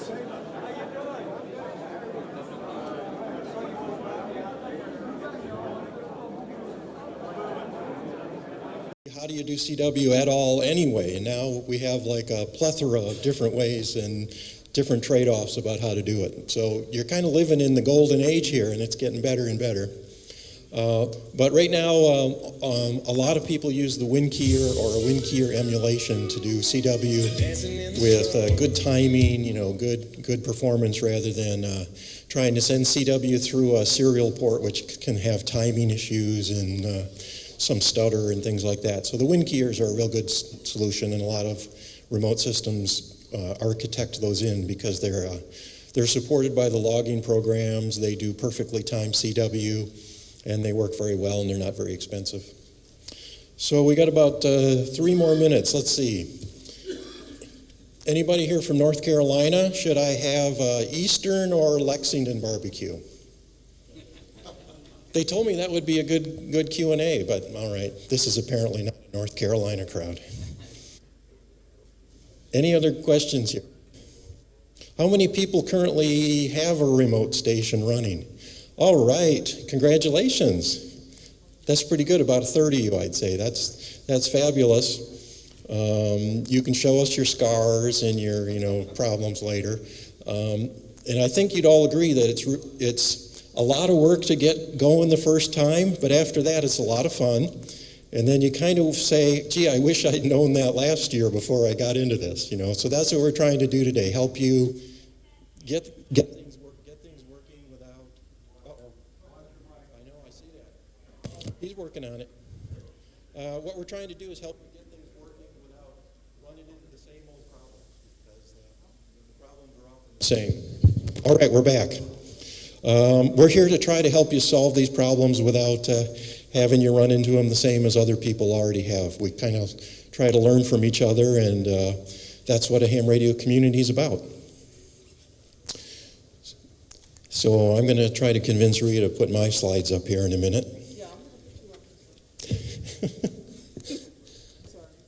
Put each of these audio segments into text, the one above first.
How do you do CW at all anyway? And now we have like a plethora of different ways and different trade-offs about how to do it. So you're kind of living in the golden age here, and it's getting better and better. But right now, a lot of people use the WinKeyer or a WinKeyer emulation to do CW with good timing, you know, good performance, rather than trying to send CW through a serial port, which can have timing issues and some stutter and things like that. So the WinKeyers are a real good solution, and a lot of remote systems architect those in because they're supported by the logging programs. They do perfectly timed CW, and they work very well, and they're not very expensive. So we got about 3 more minutes. Let's see. Anybody here from North Carolina? Should I have Eastern or Lexington barbecue? They told me that would be a good Q&A, but all right, this is apparently not a North Carolina crowd. Any other questions here? How many people currently have a remote station running? All right, congratulations. That's pretty good, about a third of you, I'd say. That's fabulous. You can show us your scars and your problems later. And I think you'd all agree that it's a lot of work to get going the first time, but after that it's a lot of fun. And then you kind of say, gee, I wish I'd known that last year before I got into this, So that's what we're trying to do today, help you get things working without, I know, I see that. He's working on it. What we're trying to do is help you get things working without running into the same old problems, because the problems are often the same. All right, we're back. We're here to try to help you solve these problems without having you run into them the same as other people already have. We kind of try to learn from each other, and that's what a ham radio community is about. So I'm going to try to convince Rita to put my slides up here in a minute.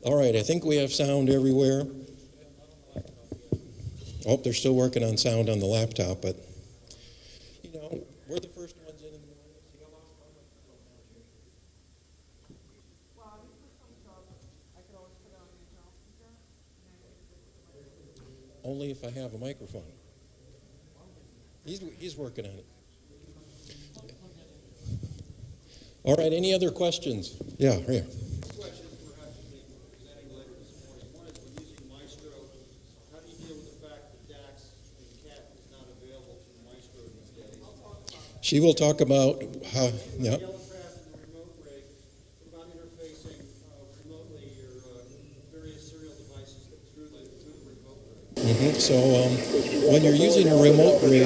All right, I think we have sound everywhere. Oh, they're still working on sound on the laptop, but we're the first ones in the morning. Only if I have a microphone. He's working on it. All right, any other questions? Yeah, here. She will talk about how, yeah. So when you're using a remote rig,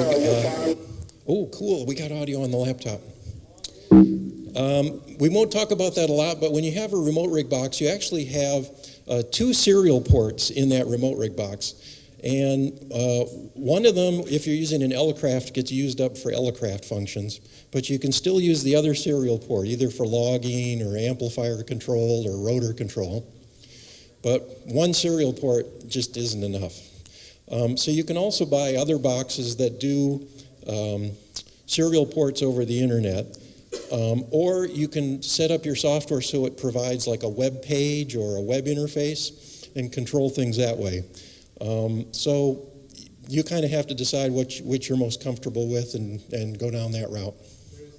oh, cool, we got audio on the laptop. We won't talk about that a lot, but when you have a remote rig box, you actually have 2 serial ports in that remote rig box. And one of them, if you're using an Elecraft, gets used up for Elecraft functions, but you can still use the other serial port, either for logging or amplifier control or rotor control. But one serial port just isn't enough. So you can also buy other boxes that do serial ports over the internet, or you can set up your software so it provides like a web page or a web interface and control things that way. So you kind of have to decide which you're most comfortable with and go down that route. There's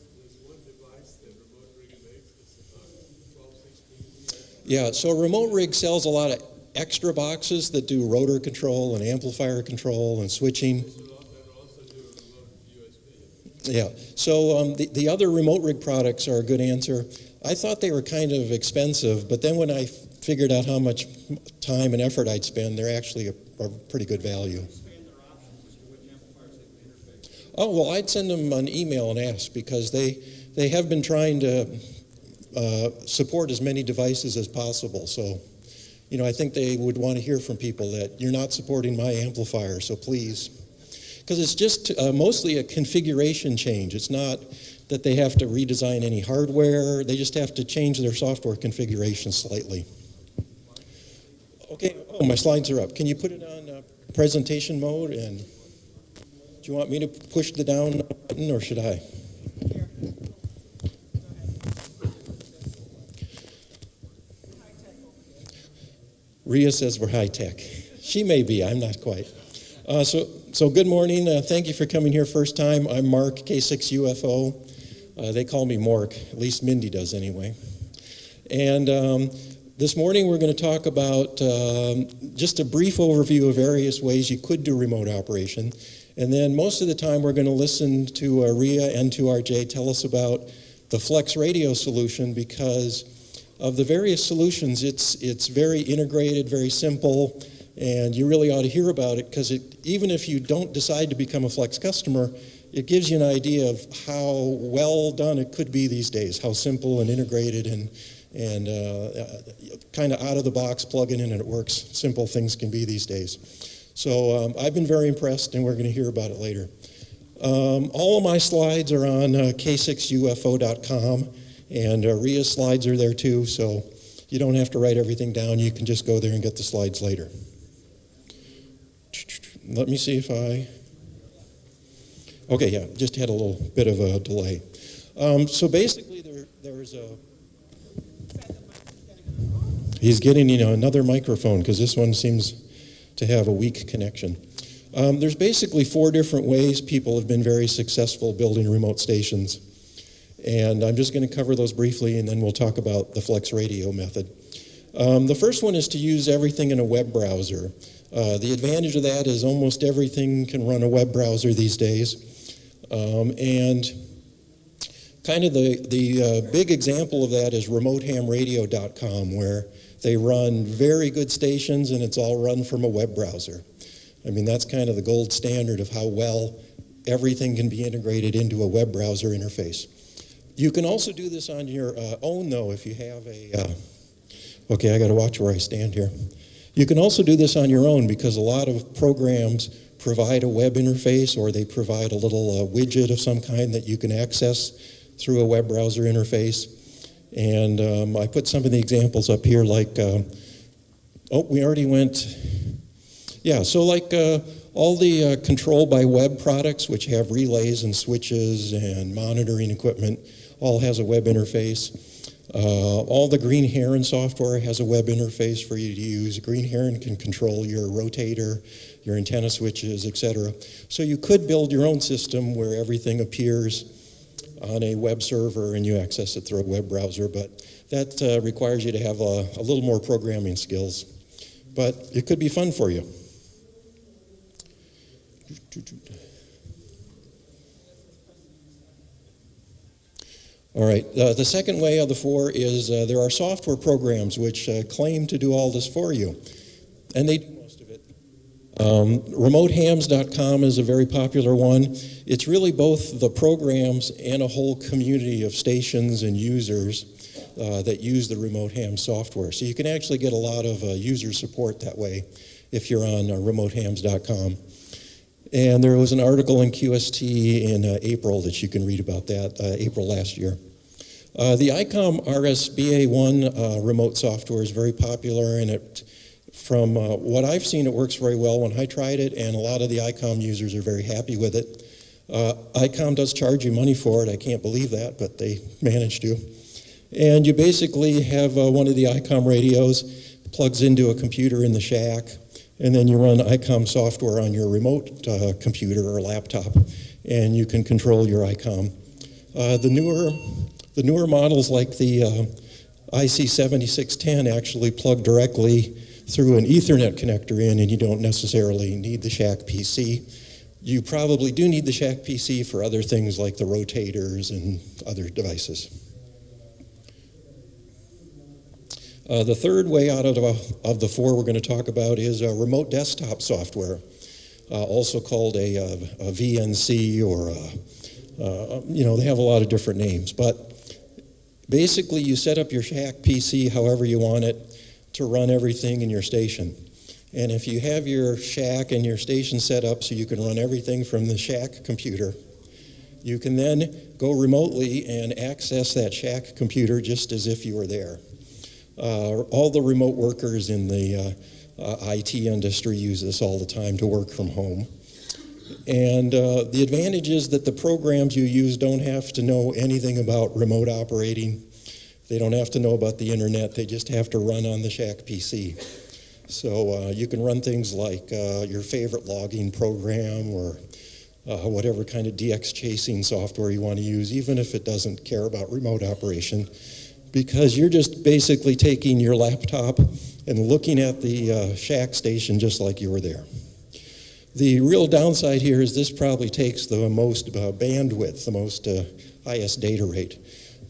one device that Remote Rig makes. It's about 12, 16. Yeah, so Remote Rig sells a lot of extra boxes that do rotor control and amplifier control and switching. Also do remote USB. Yeah, so the other Remote Rig products are a good answer. I thought they were kind of expensive, but then when I figured out how much time and effort I'd spend, they're actually a pretty good value. Oh, well, I'd send them an email and ask, because they have been trying to support as many devices as possible. So, I think they would want to hear from people that you're not supporting my amplifier, so please. Because it's just mostly a configuration change. It's not that they have to redesign any hardware. They just have to change their software configuration slightly. Okay, oh, my slides are up. Can you put it on presentation mode? And you want me to push the down button or should I? Here. Go ahead. High-tech over here. Rhea says we're high-tech. She may be, I'm not quite. So good morning. Thank you for coming here first time. I'm Mark, K6 UFO. They call me Mork, at least Mindy does anyway. And this morning we're going to talk about just a brief overview of various ways you could do remote operation. And then most of the time we're going to listen to Rhea and to RJ tell us about the Flex Radio solution, because of the various solutions, it's very integrated, very simple, and you really ought to hear about it, because even if you don't decide to become a Flex customer, it gives you an idea of how well done it could be these days, how simple and integrated and kind of out of the box, plug it in and it works. Simple things can be these days. So I've been very impressed, and we're going to hear about it later. All of my slides are on k6ufo.com, and Rhea's slides are there too, so you don't have to write everything down. You can just go there and get the slides later. Let me see if okay, yeah, just had a little bit of a delay. So basically there's a... He's getting another microphone, because this one seems to have a weak connection. There's basically 4 different ways people have been very successful building remote stations. And I'm just going to cover those briefly, and then we'll talk about the Flex Radio method. The first one is to use everything in a web browser. The advantage of that is almost everything can run a web browser these days. And kind of the big example of that is remotehamradio.com, where they run very good stations, and it's all run from a web browser. I mean, that's kind of the gold standard of how well everything can be integrated into a web browser interface. You can also do this on your own, though, if you have a... okay, I got to watch where I stand here. You can also do this on your own, because a lot of programs provide a web interface, or they provide a little widget of some kind that you can access through a web browser interface. And I put some of the examples up here, like, we already went, yeah, so like all the control by web products, which have relays and switches and monitoring equipment, all has a web interface. All the Green Heron software has a web interface for you to use. Green Heron can control your rotator, your antenna switches, etc. So you could build your own system where everything appears on a web server and you access it through a web browser, but that requires you to have a little more programming skills. But it could be fun for you. All right, the second way of the 4 is there are software programs which claim to do all this for you, and they do most of it. RemoteHams.com is a very popular one. It's really both the programs and a whole community of stations and users that use the Remote Ham software. So you can actually get a lot of user support that way if you're on RemoteHams.com. And there was an article in QST in April that you can read about that, April last year. The ICOM RSBA1 remote software is very popular, and from what I've seen, it works very well when I tried it, and a lot of the ICOM users are very happy with it. ICOM does charge you money for it. I can't believe that, but they managed to. And you basically have one of the ICOM radios, plugs into a computer in the shack, and then you run ICOM software on your remote computer or laptop, and you can control your ICOM. The newer models, like the IC7610, actually plug directly through an Ethernet connector in, and you don't necessarily need the shack PC. You probably do need the shack PC for other things like the rotators and other devices. The third way out of the 4 we're going to talk about is remote desktop software, also called a VNC, or they have a lot of different names. But basically, you set up your shack PC however you want it to run everything in your station. And if you have your shack and your station set up so you can run everything from the shack computer, you can then go remotely and access that shack computer just as if you were there. All the remote workers in the IT industry use this all the time to work from home. And the advantage is that the programs you use don't have to know anything about remote operating. They don't have to know about the internet. They just have to run on the Shack PC. So you can run things like your favorite logging program or whatever kind of DX chasing software you want to use, even if it doesn't care about remote operation, because you're just basically taking your laptop and looking at the Shack station just like you were there. The real downside here is this probably takes the most bandwidth, the most highest data rate.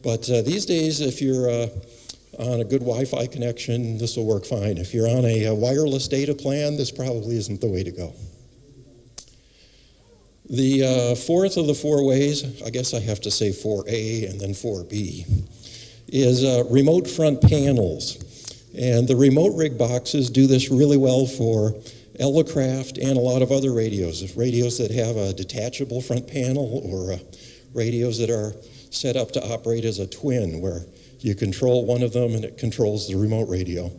But these days, if you're on a good Wi-Fi connection, this will work fine. If you're on a wireless data plan, this probably isn't the way to go. The fourth of the four ways, I guess I have to say 4A and then 4B, is remote front panels. And the remote rig boxes do this really well for Elecraft and a lot of other radios that have a detachable front panel, or radios that are set up to operate as a twin, where you control one of them and it controls the remote radio.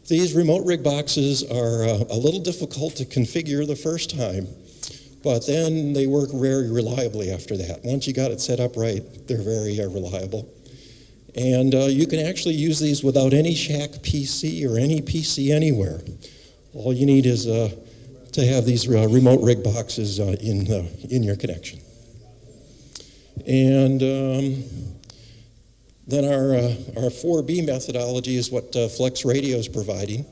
These remote rig boxes are a little difficult to configure the first time, but then they work very reliably after that. Once you got it set up right, they're very reliable. And you can actually use these without any Shack PC or any PC anywhere. All you need is to have these remote rig boxes in your connection. And then our 4B methodology is what Flex Radio is providing.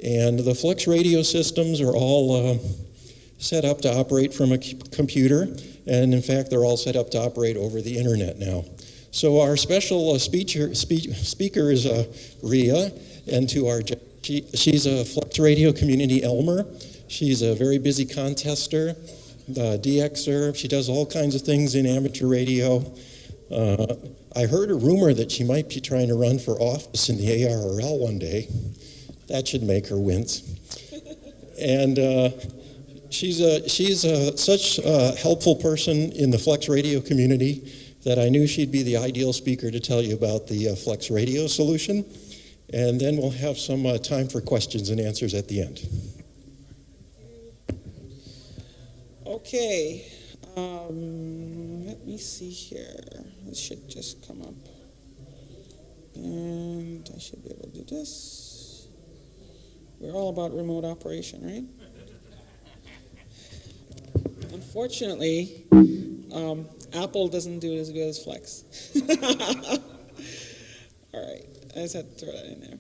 And the Flex Radio systems are all set up to operate from a computer. And in fact, they're all set up to operate over the internet now. So our special speaker is Rhea, and to our she's a Flex Radio Community Elmer. She's a very busy contester, DXer. She does all kinds of things in amateur radio. I heard a rumor that she might be trying to run for office in the ARRL one day. That should make her wince. And she's such a helpful person in the Flex Radio community that I knew she'd be the ideal speaker to tell you about the Flex Radio solution. And then we'll have some time for questions and answers at the end. Okay, let me see here. This should just come up. And I should be able to do this. We're all about remote operation, right? Unfortunately, Apple doesn't do it as good as Flex. All right, I just had to throw that in there.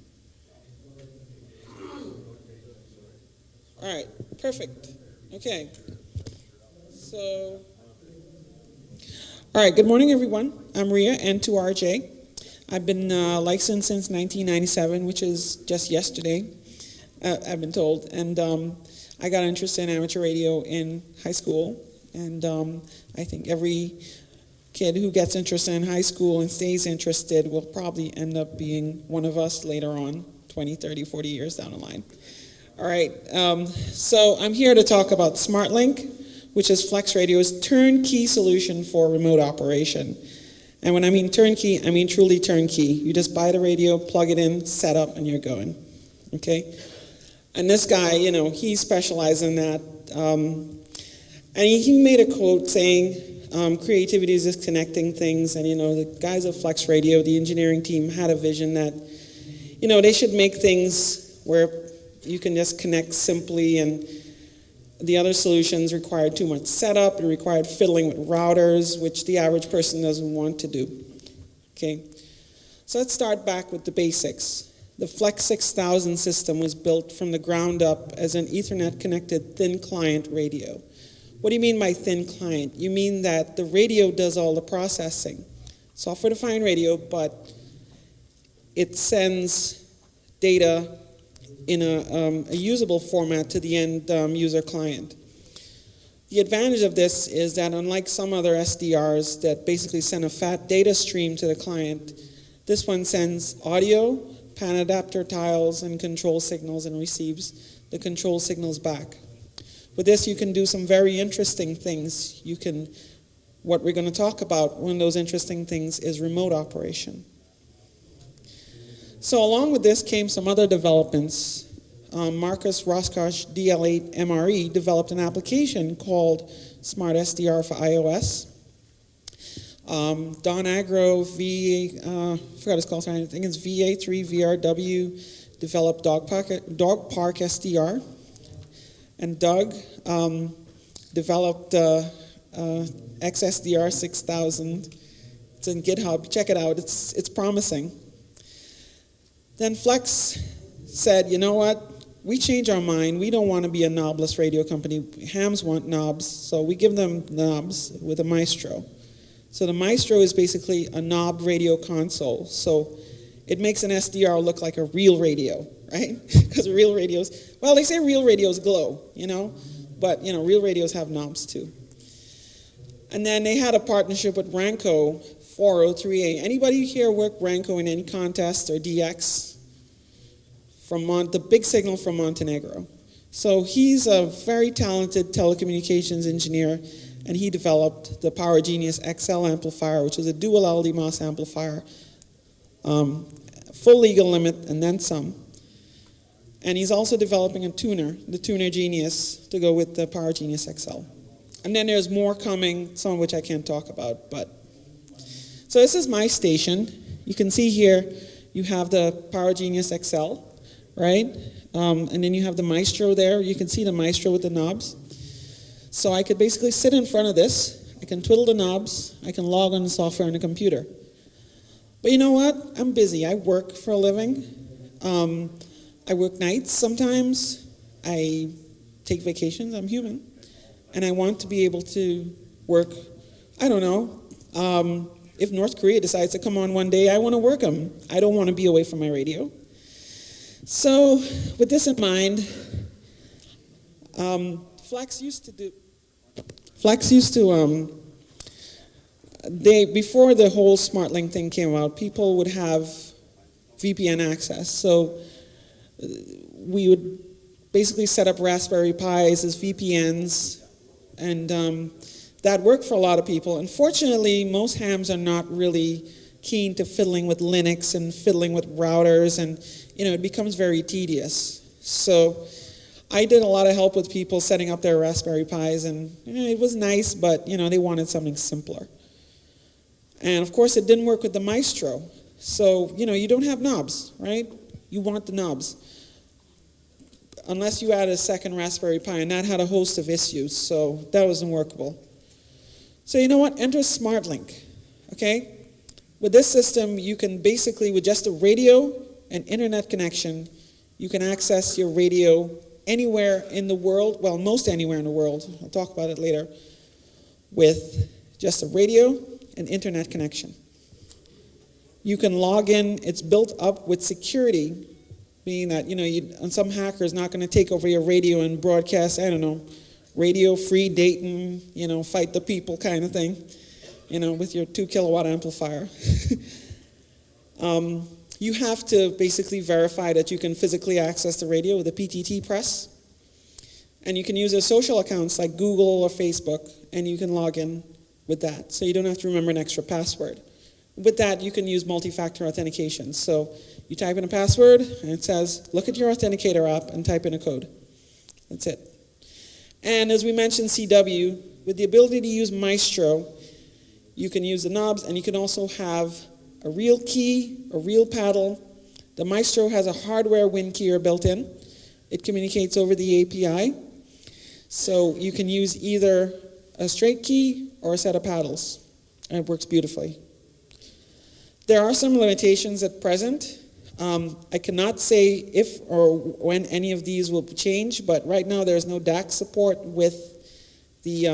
All right, perfect. Okay. So, all right, good morning, everyone. I'm Rhea, N2RJ. I've been licensed since 1997, which is just yesterday, I've been told. And I got interested in amateur radio in high school. And I think every kid who gets interested in high school and stays interested will probably end up being one of us later on, 20, 30, 40 years down the line. All right, so I'm here to talk about SmartLink, which is Flex Radio's turnkey solution for remote operation. And when I mean turnkey, I mean truly turnkey. You just buy the radio, plug it in, set up, and you're going, okay? And this guy, you know, he specializes in that. And he made a quote saying, creativity is just connecting things. And, you know, the guys at Flex Radio, the engineering team, had a vision that, you know, they should make things where you can just connect simply, and the other solutions required too much setup and required fiddling with routers, which the average person doesn't want to do. Okay, so let's start back with the basics. The Flex 6000 system was built from the ground up as an Ethernet-connected thin client radio. What do you mean by thin client? You mean that the radio does all the processing. Software-defined radio, but it sends data in a usable format to the end user client. The advantage of this is that unlike some other SDRs that basically send a fat data stream to the client, this one sends audio, pan adapter tiles, and control signals and receives the control signals back. With this, you can do some very interesting things. What we're going to talk about, one of those interesting things is remote operation. So along with this came some other developments. Marcus Roscosh DL8 MRE developed an application called Smart SDR for iOS. Don Agro forgot his call sign, I think it's VA3 VRW developed Dog Park SDR. And Doug developed XSDR 6000. It's in GitHub. Check it out. It's promising. Then Flex said, you know what? We changed our mind. We don't want to be a knobless radio company. Hams want knobs, so we give them knobs with a Maestro. So the Maestro is basically a knob radio console. So it makes an SDR look like a real radio, right? Because real radios, well, they say real radios glow, but real radios have knobs too. And then they had a partnership with Ranco 403A. Anybody here work Ranco in any contest or DX? From the big signal from Montenegro. So he's a very talented telecommunications engineer, and he developed the Power Genius XL amplifier, which is a dual LD-MOS amplifier, full legal limit, and then some. And he's also developing a tuner, the Tuner Genius, to go with the Power Genius XL. And then there's more coming, some of which I can't talk about. So this is my station. You can see here you have the Power Genius XL, right? And then you have the Maestro there. You can see the Maestro with the knobs. So I could basically sit in front of this. I can twiddle the knobs. I can log on the software on the computer. But you know what? I'm busy. I work for a living. I work nights sometimes. I take vacations. I'm human. And I want to be able to work, I don't know. If North Korea decides to come on one day, I want to work them. I don't want to be away from my radio. So with this in mind, Flex used to, before the whole SmartLink thing came out, people would have VPN access. So we would basically set up Raspberry Pis as VPNs, and that worked for a lot of people. Unfortunately, most hams are not really keen to fiddling with Linux and fiddling with routers, and it becomes very tedious. So I did a lot of help with people setting up their Raspberry Pis, and it was nice, but they wanted something simpler. And of course, it didn't work with the Maestro. So you don't have knobs, right? You want the knobs, unless you add a second Raspberry Pi, and that had a host of issues, so that wasn't workable. So you know what? Enter SmartLink, okay? With this system, you can basically, with just a radio and internet connection, you can access your radio anywhere in the world, well, most anywhere in the world, I'll talk about it later, with just a radio and internet connection. You can log in, it's built up with security, meaning that, some hacker is not going to take over your radio and broadcast, I don't know, Radio Free Dayton, fight the people kind of thing, with your 2 kilowatt amplifier. You have to basically verify that you can physically access the radio with a PTT press. And you can use their social accounts like Google or Facebook, and you can log in with that. So you don't have to remember an extra password. With that, you can use multi-factor authentication. So you type in a password, and it says, look at your authenticator app and type in a code. That's it. And as we mentioned, CW, with the ability to use Maestro, you can use the knobs, and you can also have a real key, a real paddle. The Maestro has a hardware WIN keyer built in. It communicates over the API. So you can use either a straight key or a set of paddles, and it works beautifully. There are some limitations at present. I cannot say if or when any of these will change, but right now there's no DAC support with the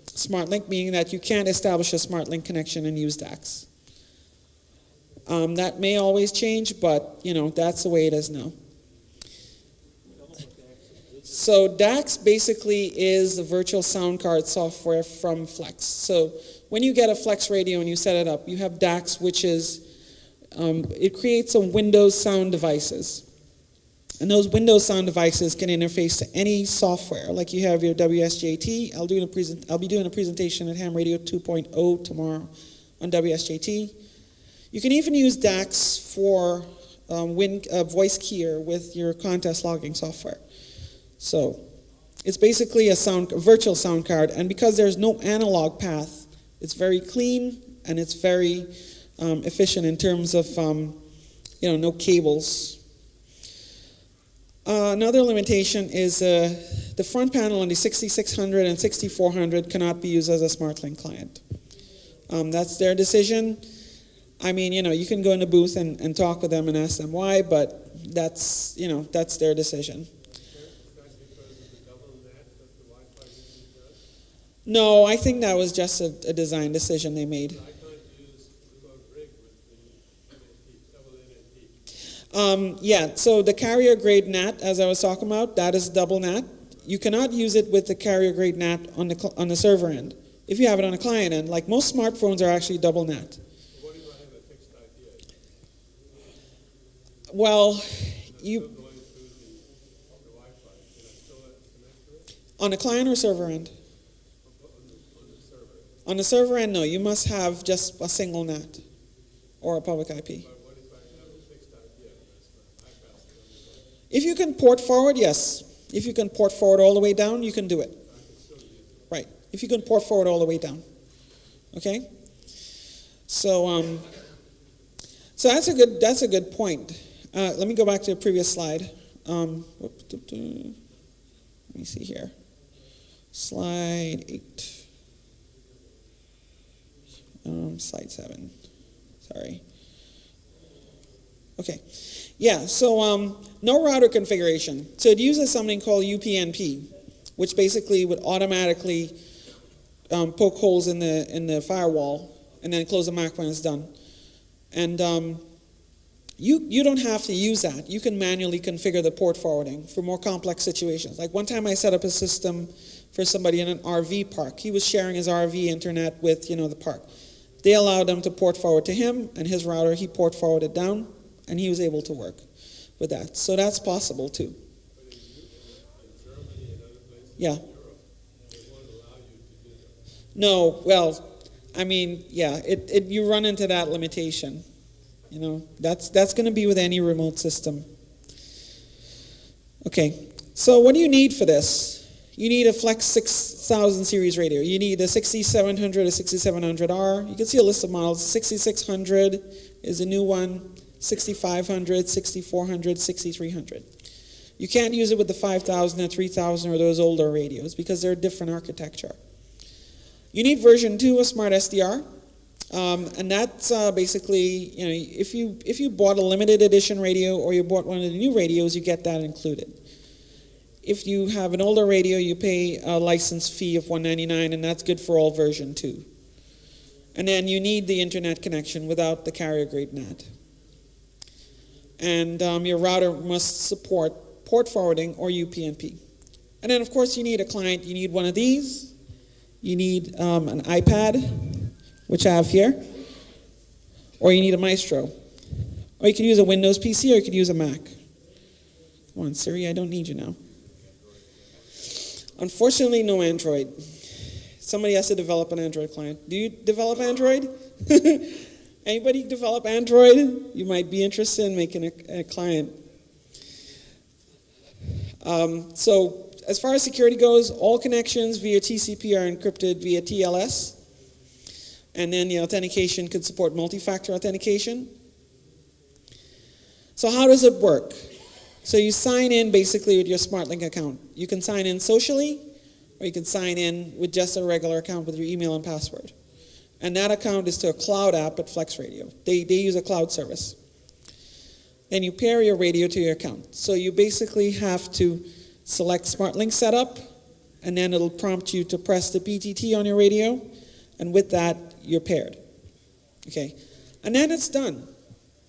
SmartLink, meaning that you can't establish a SmartLink connection and use DACs. That may always change, but that's the way it is now. So DACs basically is the virtual sound card software from Flex. So when you get a Flex radio and you set it up, you have DACs, which is, it creates some Windows sound devices. And those Windows sound devices can interface to any software, like you have your WSJT. I'll be doing a presentation at Ham Radio 2.0 tomorrow on WSJT. You can even use DACs for voice keyer with your contest logging software. So it's basically a virtual sound card, and because there's no analog path, it's very clean and it's very efficient in terms of no cables. Another limitation is the front panel on the 6600 and 6400 cannot be used as a SmartLink client. That's their decision. I mean, you can go in the booth and talk with them and ask them why, but that's their decision. That's because of the double net that the Wi-Fi usually does? No, I think that was just a design decision they made. I can't use remote rig with the NNT, double NNT. Yeah, so the carrier grade NAT, as I was talking about, that is double NAT. You cannot use it with the carrier grade NAT on the server end. If you have it on the client end, like most smartphones are actually double NAT. What if I have a fixed IP? Well, you Going through the Wi-Fi, can I still connect to it? on the client or server end? On the server. On the server end, no. You must have just a single NAT or a public IP. But what if I have a fixed IP and that's not bypassed on the web? If you can port forward, yes. If you can port forward all the way down, you can do it. I can still use it. Right. If you can port forward all the way down. Okay? So that's a good point. Let me go back to the previous slide. Let me see here. Slide 8. Slide 7. Sorry. Okay. Yeah, so no router configuration. So it uses something called UPnP, which basically would automatically poke holes in the firewall and then close the MAC when it's done. And you don't have to use that. You can manually configure the port forwarding for more complex situations. Like one time I set up a system for somebody in an RV park. He was sharing his RV internet with the park. They allowed them to port forward to him and his router. He port forwarded down, and he was able to work with that. So that's possible too. But in Germany and other places Yeah. in Europe, they won't allow you to do that. No, well, I mean, yeah, you run into that limitation. That's going to be with any remote system. Okay, so what do you need for this? You need a Flex 6000 series radio. You need a 6700, a 6700R. You can see a list of models. 6600 is a new one. 6500, 6400, 6300. You can't use it with the 5000 and 3000 or those older radios because they're a different architecture. You need version 2 of Smart SDR, and that's basically, if you bought a limited edition radio or you bought one of the new radios, you get that included. If you have an older radio, you pay a license fee of $199, and that's good for all version 2. And then you need the internet connection without the carrier grade NAT. And your router must support port forwarding or UPnP. And then, of course, you need a client. You need one of these. You need an iPad, which I have here. Or you need a Maestro. Or you can use a Windows PC, or you could use a Mac. Come on, Siri, I don't need you now. Unfortunately, no Android. Somebody has to develop an Android client. Do you develop Android? Anybody develop Android? You might be interested in making a client. So as far as security goes, all connections via TCP are encrypted via TLS. And then the authentication could support multi-factor authentication. So how does it work? So you sign in basically with your SmartLink account. You can sign in socially, or you can sign in with just a regular account with your email and password. And that account is to a cloud app at Flex Radio. They use a cloud service. Then you pair your radio to your account. So you basically have to select SmartLink setup, and then it'll prompt you to press the PTT on your radio, and with that, you're paired. Okay, and then it's done.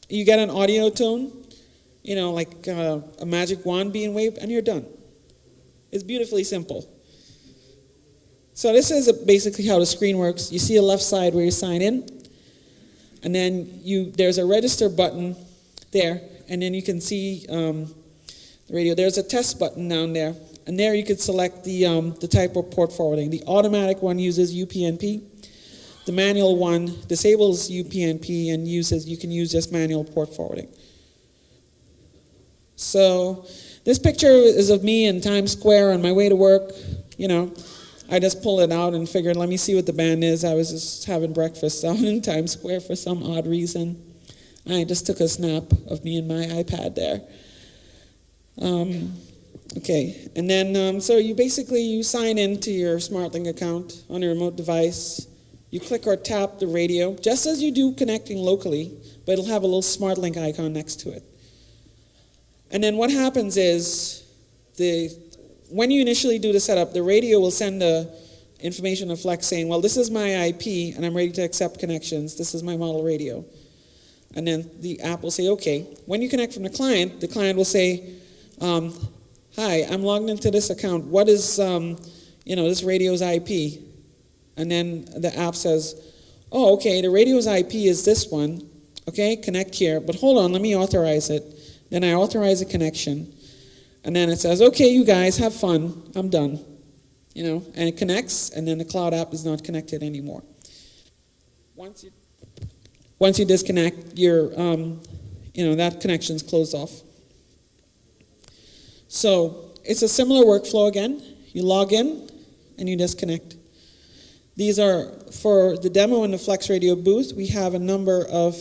You get an audio tone, like a magic wand being waved, and you're done. It's beautifully simple. So this is basically how the screen works. You see a left side where you sign in, and then there's a register button there, and then you can see the radio. There's a test button down there, and there you could select the type of port forwarding. The automatic one uses UPnP. The manual one disables UPnP and you can use just manual port forwarding. So this picture is of me in Times Square on my way to work. You know, I just pulled it out and figured, let me see what the band is. I was just having breakfast out in Times Square for some odd reason. I just took a snap of me and my iPad there. Okay, and then so you sign into your SmartLink account on a remote device. You click or tap the radio, just as you do connecting locally, but it'll have a little SmartLink icon next to it. And then what happens is, when you initially do the setup, the radio will send the information to Flex saying, well, this is my IP, and I'm ready to accept connections. This is my model radio. And then the app will say, okay. When you connect from the client will say, hi, I'm logged into this account. What is, this radio's IP? And then the app says, oh, okay, the radio's IP is this one. Okay, connect here. But hold on, let me authorize it. Then I authorize a connection. And then it says, okay, you guys, have fun. I'm done. And it connects, and then the cloud app is not connected anymore. Once you disconnect, that connection's closed off. So it's a similar workflow again. You log in, and you disconnect. These are, for the demo in the Flex Radio booth, we have a number of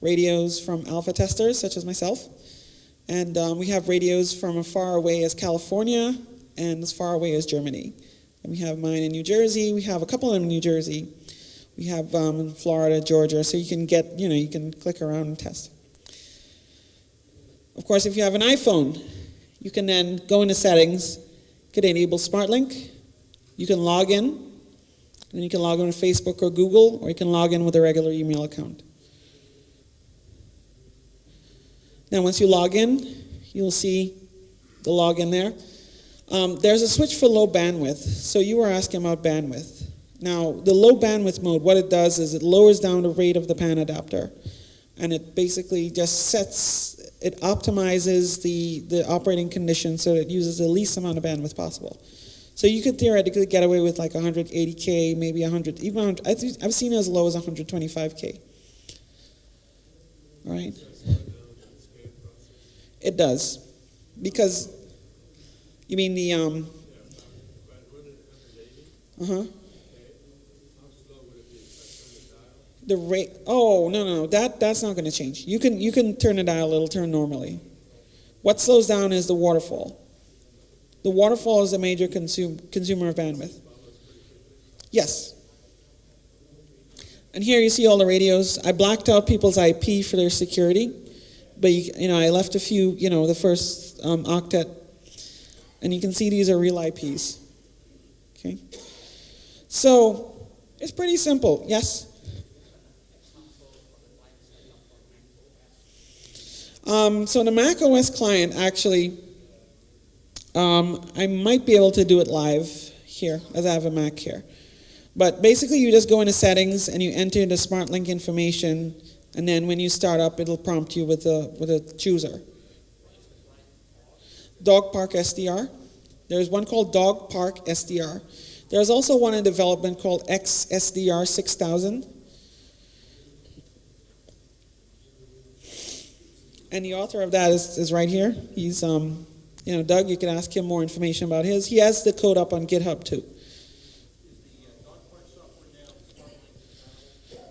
radios from alpha testers, such as myself. And we have radios from as far away as California and as far away as Germany. And we have mine in New Jersey. We have a couple of them in New Jersey. We have in Florida, Georgia, so you can you can click around and test. Of course, if you have an iPhone, you can then go into settings, could enable SmartLink. You can log in. And you can log in with Facebook or Google, or you can log in with a regular email account. Now, once you log in, you'll see the login there. There's a switch for low bandwidth. So you were asking about bandwidth. Now, the low bandwidth mode, what it does is it lowers down the rate of the PAN adapter. And it basically just it optimizes the operating conditions so that it uses the least amount of bandwidth possible. So you could theoretically get away with like 180K, maybe 100, even I've seen as low as 125K. All right? It does. Because, you mean the, the rate, no, that's not going to change. You can turn the dial, it'll turn normally. What slows down is the waterfall. The waterfall is a major consumer of bandwidth. Yes. And here you see all the radios. I blacked out people's IP for their security, but I left a few, the first octet, and you can see these are real IPs. Okay. So it's pretty simple. Yes. So the Mac OS client actually. I might be able to do it live here, as I have a Mac here. But basically, you just go into settings and you enter the SmartLink information, and then when you start up, it'll prompt you with a chooser. Dog Park SDR. There's one called Dog Park SDR. There's also one in development called XSDR 6000. And the author of that is right here. He's Doug, you can ask him more information about his. He has the code up on GitHub too.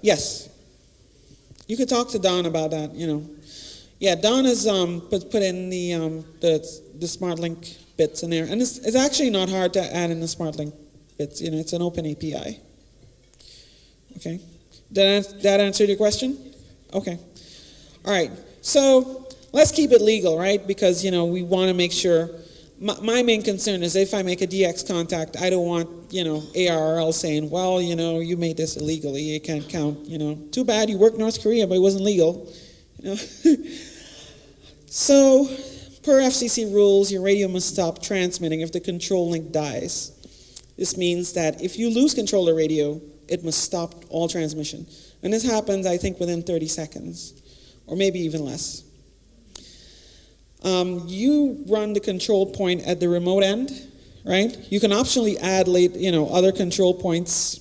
Yes. You could talk to Don about that, Yeah, Don has put in the SmartLink bits in there. And it's actually not hard to add in the SmartLink bits. It's an open API. Okay. Did that answer your question? Okay. All right. So let's keep it legal, right? Because, we want to make sure. My main concern is if I make a DX contact, I don't want, ARRL saying, well, you made this illegally. It can't count, Too bad you worked North Korea, but it wasn't legal. So, per FCC rules, your radio must stop transmitting if the control link dies. This means that if you lose control of the radio, it must stop all transmission. And this happens, I think, within 30 seconds, or maybe even less. You run the control point at the remote end, right? You can optionally add other control points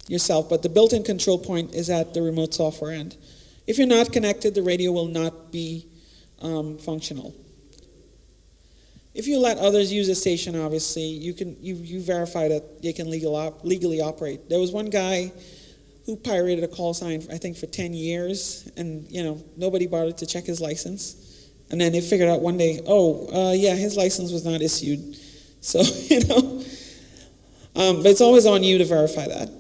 yourself, but the built-in control point is at the remote software end. If you're not connected, the radio will not be functional. If you let others use a station, obviously, you verify that they can legally operate. There was one guy who pirated a call sign, I think, for 10 years, and nobody bothered to check his license. And then they figured out one day, yeah, his license was not issued. So, but it's always on you to verify that.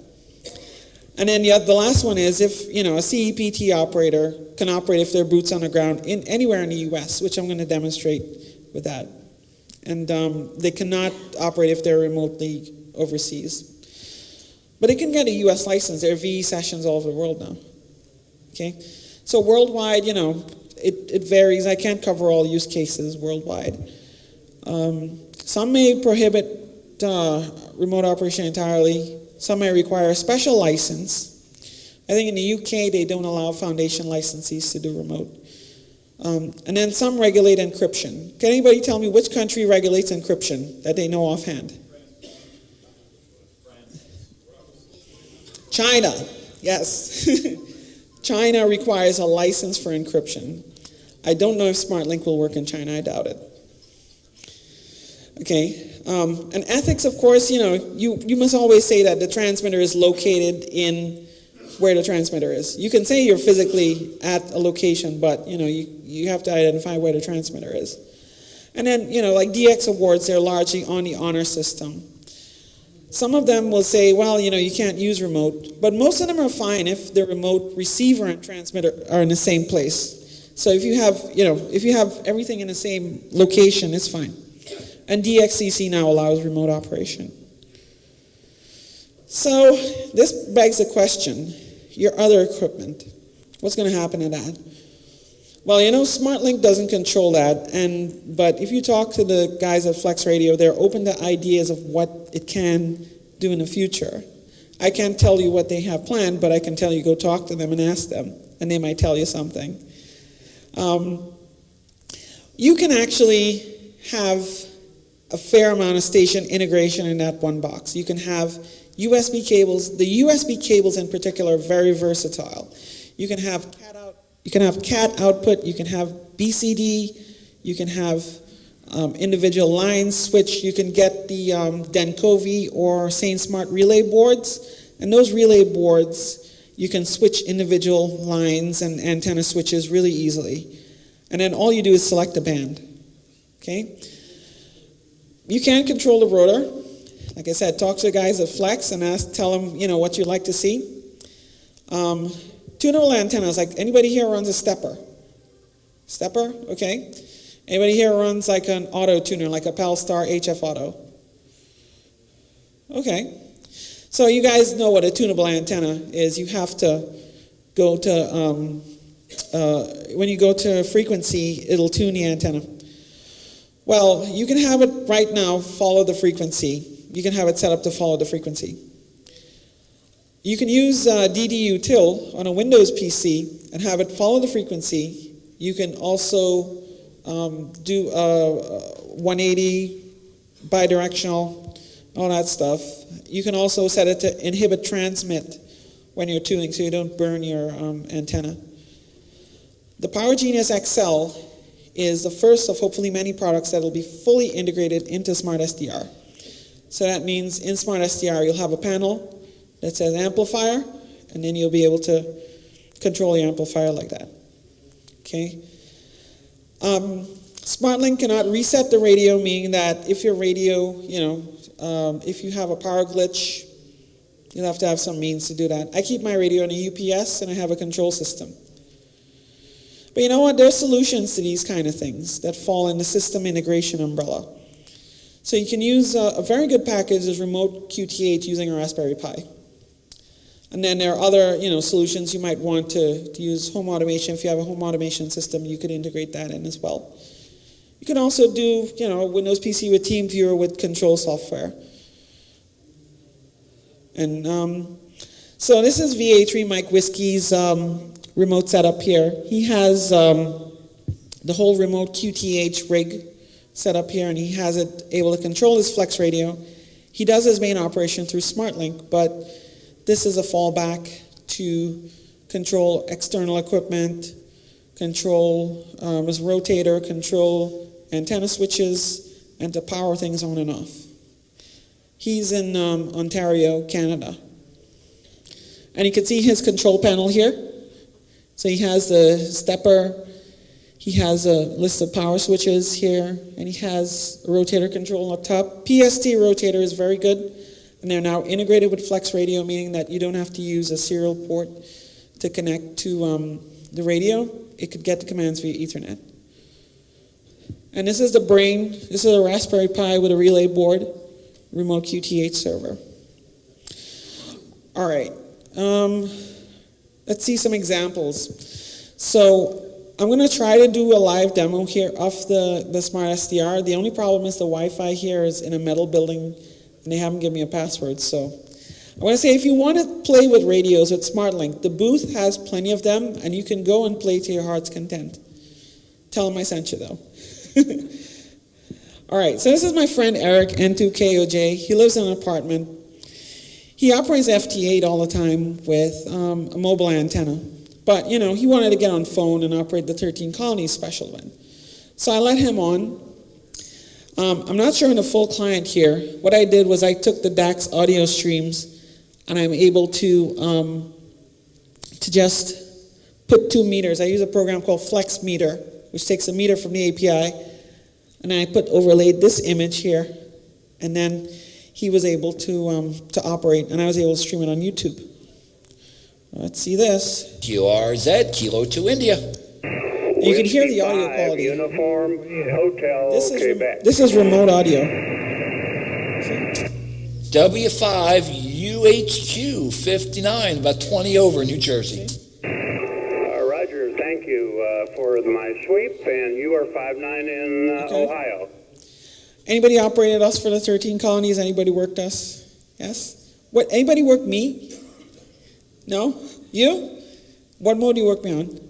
And then the last one is if, a CEPT operator can operate if they're boots on the ground anywhere in the U.S., which I'm going to demonstrate with that. And they cannot operate if they're remotely overseas. But they can get a U.S. license. There are VE sessions all over the world now. Okay? So worldwide, it varies. I can't cover all use cases worldwide. Some may prohibit remote operation entirely. Some may require a special license. I think in the UK they don't allow foundation licensees to do remote. And then some regulate encryption. Can anybody tell me which country regulates encryption that they know offhand? China, yes. China requires a license for encryption. I don't know if SmartLink will work in China, I doubt it. Okay, and ethics, of course, you must always say that the transmitter is located in where the transmitter is. You can say you're physically at a location, but you have to identify where the transmitter is. And then, like DX awards, they're largely on the honor system. Some of them will say, well, you can't use remote, but most of them are fine if the remote receiver and transmitter are in the same place. So if you have everything in the same location, it's fine. And DXCC now allows remote operation. So this begs the question, your other equipment, what's going to happen to that? Well, SmartLink doesn't control that, but if you talk to the guys at Flex Radio, they're open to ideas of what it can do in the future. I can't tell you what they have planned, but I can tell you go talk to them and ask them, and they might tell you something. You can actually have a fair amount of station integration in that one box. You can have USB cables. The USB cables in particular are very versatile. You can have CAT output, you can have BCD, you can have individual lines switch, you can get the Denkovi or SainSmart relay boards, and those relay boards, you can switch individual lines and antenna switches really easily. And then all you do is select a band, okay? You can control the rotor. Like I said, talk to the guys at Flex and tell them, what you'd like to see. Tunable antennas, like anybody here runs a stepper? Stepper, okay. Anybody here runs like an auto tuner, like a Palstar HF Auto? Okay. So you guys know what a tunable antenna is. You have to go to, when you go to frequency, it'll tune the antenna. Well, you can have it right now follow the frequency. You can have it set up to follow the frequency. You can use DDU TIL on a Windows PC and have it follow the frequency. You can also do 180 bidirectional, all that stuff. You can also set it to inhibit transmit when you're tuning so you don't burn your antenna. The PowerGenius XL is the first of hopefully many products that will be fully integrated into Smart SDR. So that means in Smart SDR you'll have a panel that says amplifier, and then you'll be able to control the amplifier like that. Okay. SmartLink cannot reset the radio, meaning that if your radio, if you have a power glitch, you'll have to have some means to do that. I keep my radio on a UPS and I have a control system. But you know what? There are solutions to these kind of things that fall in the system integration umbrella. So you can use a very good package is remote QTH using a Raspberry Pi. And then there are other solutions you might want to use home automation. If you have a home automation system, you could integrate that in as well. You can also do Windows PC with TeamViewer with control software. And so this is VA3 Mike Whiskey's remote setup here. He has the whole remote QTH rig set up here, and he has it able to control his Flex radio. He does his main operation through SmartLink, but this is a fallback to control external equipment, control his rotator, control antenna switches, and to power things on and off. He's in Ontario, Canada. And you can see his control panel here. So he has the stepper, he has a list of power switches here, and he has a rotator control up top. PST rotator is very good, and they're now integrated with Flex Radio, meaning that you don't have to use a serial port to connect to the radio. It could get the commands via Ethernet. And this is the brain. This is a Raspberry Pi with a relay board, remote QTH server. All right. Let's see some examples. So I'm going to try to do a live demo here of the Smart SDR. The only problem is the Wi-Fi here is in a metal building, and they haven't given me a password. So I want to say, if you want to play with radios with SmartLink, the booth has plenty of them, and you can go and play to your heart's content. Tell them I sent you, though. All right, so this is my friend Eric, N2KOJ. He lives in an apartment. He operates FT8 all the time with a mobile antenna. But, you know, he wanted to get on phone and operate the 13 Colonies special event. So I let him on. I'm not showing the full client here. What I did was I took the DAX audio streams, and I'm able to just put 2 meters. I use a program called Flex Meter, which takes a meter from the API, and I overlaid this image here, and then he was able to operate, and I was able to stream it on YouTube. Let's see this. QRZ, Kilo to India. And you can hear the audio quality. Uniform Hotel Quebec. This is remote audio. W5 UHQ 59, about 20 over New Jersey. Roger, thank you for my sweep, and you are 59 in Ohio. Anybody operated us for the 13 Colonies? Anybody worked us? Yes? What? Anybody worked me? No? You? What mode do you work me on?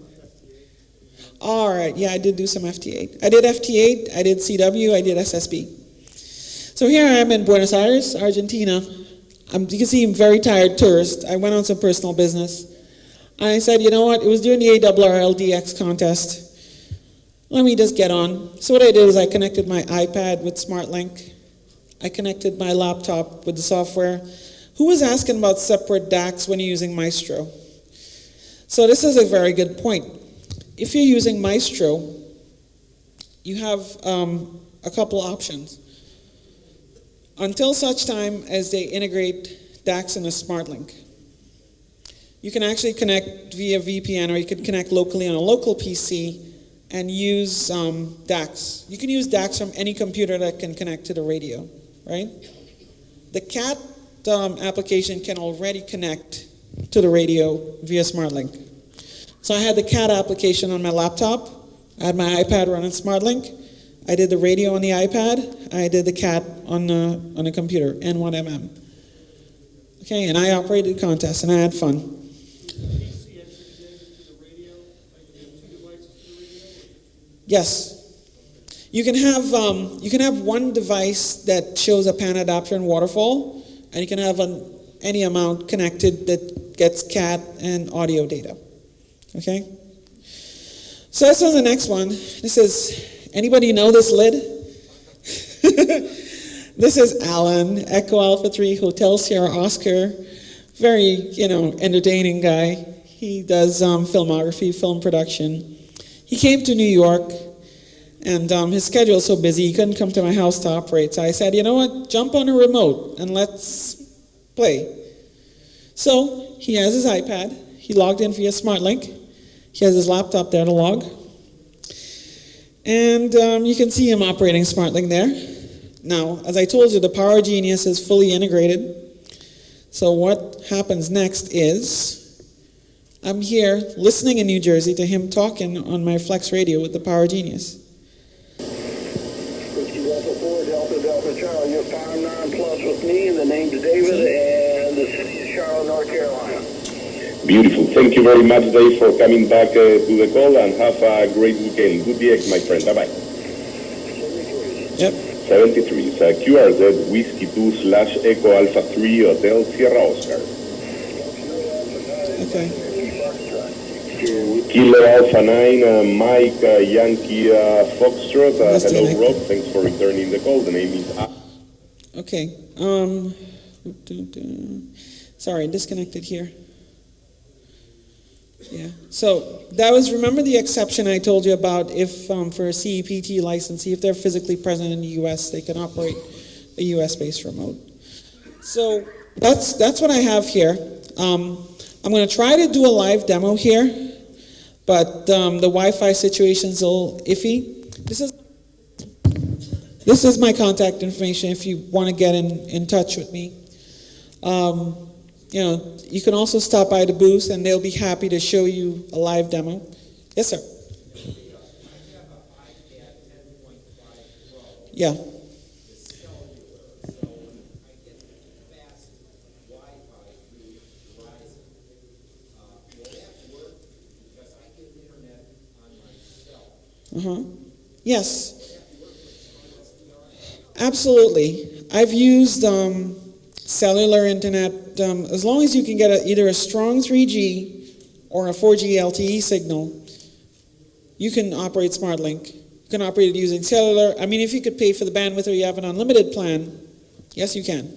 All right, yeah, I did do some FT8. I did FT8, I did CW, I did SSB. So here I am in Buenos Aires, Argentina. You can see I'm a very tired tourist. I went on some personal business. And I said, you know what, it was during the ARRL DX contest. Let me just get on. So what I did is I connected my iPad with SmartLink. I connected my laptop with the software. Who was asking about separate DACs when you're using Maestro? So this is a very good point. If you're using Maestro, you have a couple options. Until such time as they integrate DACs into SmartLink. You can actually connect via VPN, or you can connect locally on a local PC and use DACs. You can use DACs from any computer that can connect to the radio, right? The CAT application can already connect to the radio via SmartLink. So I had the CAT application on my laptop. I had my iPad running SmartLink. I did the radio on the iPad. I did the CAT on the computer, N1MM. Okay, and I operated contests, and I had fun. Yes. You can have one device that shows a pan adapter and waterfall, and you can have any amount connected that gets CAT and audio data. Okay? So this is the next one. This is, anybody know this lid? This is Alan, Echo Alpha 3, Hotel Sierra Oscar. Very, entertaining guy. He does filmography, film production. He came to New York, and his schedule is so busy, he couldn't come to my house to operate. So I said, you know what, jump on a remote and let's play. So he has his iPad. He logged in via SmartLink. He has his laptop there to log. And you can see him operating SmartLink there. Now, as I told you, the Power Genius is fully integrated. So what happens next is, I'm here listening in New Jersey to him talking on my Flex radio with the Power Genius. Whiskey Delta 4, Delta Delta Charlie, you're Power 9 Plus with me, and the name's David, and the city of Charlotte, North Carolina. Beautiful. Thank you very much, Dave, for coming back to the call, and have a great weekend. Good DX, my friend. Bye-bye. 73. Yep. 73 is QRZ Whiskey 2/Echo Alpha 3 Hotel Sierra Oscar. Okay. Kilo Alpha 9, Mike, Yankee, Foxtrot. Hello, Rob. Thanks for returning the call. The name is... Okay. Sorry, disconnected here. Yeah. So that was, remember the exception I told you about if for a CEPT licensee, if they're physically present in the U.S., they can operate a U.S.-based remote. So that's what I have here. I'm going to try to do a live demo here, but the Wi-Fi situation's a little iffy. This is my contact information if you want to get in touch with me. You can also stop by the booth and they'll be happy to show you a live demo. Yes, sir. Yeah. Yes. Absolutely. I've used cellular internet, as long as you can get either a strong 3G or a 4G LTE signal, you can operate SmartLink. You can operate it using cellular. I mean, if you could pay for the bandwidth or you have an unlimited plan, yes, you can.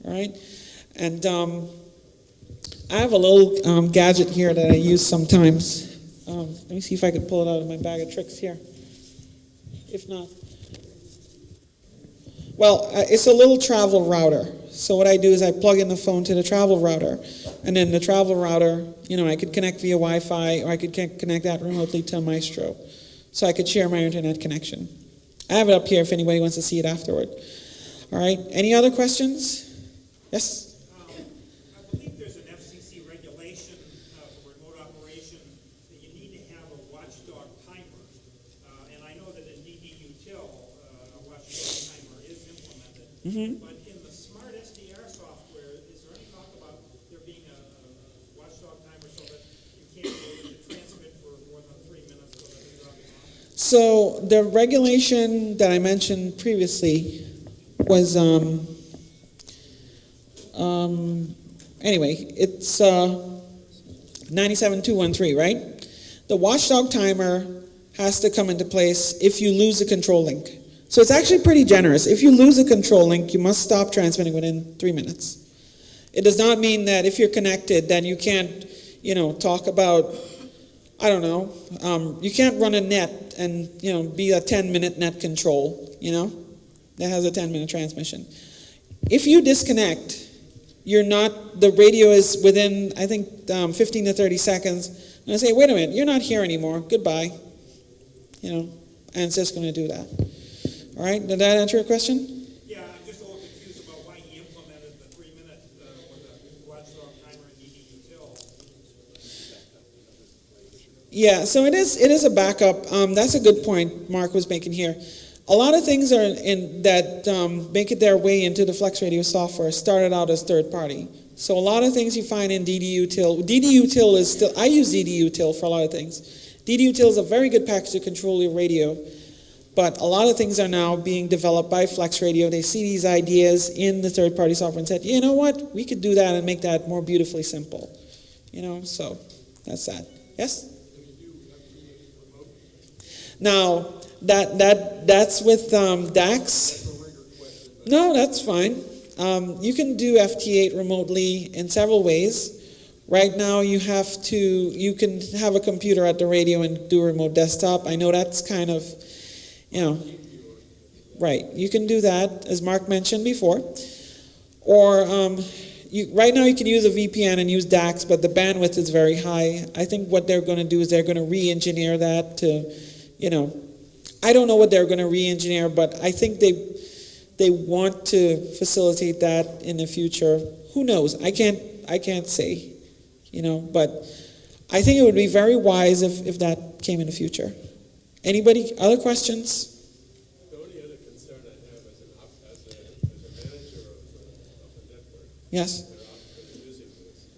All right? And I have a little gadget here that I use sometimes. Let me see if I can pull it out of my bag of tricks here. If not. Well, it's a little travel router. So what I do is I plug in the phone to the travel router, and then the travel router, I could connect via Wi-Fi, or I could connect that remotely to Maestro. So I could share my internet connection. I have it up here if anybody wants to see it afterward. All right, any other questions? Yes? I believe there's an FCC regulation for remote operation that you need to have a watchdog timer. And I know that in DDUtil, a watchdog timer is implemented. But in the smart SDR software, is there any talk about there being a watchdog timer so that you can't transmit for more than 3 minutes so that it's dropping off? So the regulation that I mentioned previously was, anyway, it's 97213, right? The watchdog timer has to come into place if you lose a control link. So it's actually pretty generous. If you lose a control link, you must stop transmitting within 3 minutes. It does not mean that if you're connected, then you can't, talk about, I don't know, you can't run a net and, be a 10-minute net control, that has a 10-minute transmission. If you disconnect, the radio is within, I think, 15 to 30 seconds, and I say, wait a minute, you're not here anymore, goodbye, and it's just going to do that. All right, did that answer your question? Yeah, I'm just a little confused about why he implemented the 3-minute with the watchdog timer in DDUtil. Yeah, so it is a backup. That's a good point Mark was making here. A lot of things that make it their way into the Flex Radio software started out as third party. So a lot of things you find in DDUtil is still, I use DDUtil for a lot of things. DDUtil is a very good package to control your radio, but a lot of things are now being developed by Flex Radio. They see these ideas in the third party software and said, you know what, we could do that and make that more beautifully simple. So that's that. Yes? Now, that's with DAX. No, that's fine. You can do FT8 remotely in several ways. Right now, you can have a computer at the radio and do a remote desktop. I know that's kind of, right. You can do that, as Mark mentioned before. Or right now, you can use a VPN and use DAX, but the bandwidth is very high. I think what they're going to do is they're going to re-engineer that to, I don't know what they're going to re-engineer, but I think they want to facilitate that in the future. Who knows? I can't say, but I think it would be very wise if that came in the future. Anybody? Other questions? The only other concern I have as a manager of the network, Yes. they're often using this.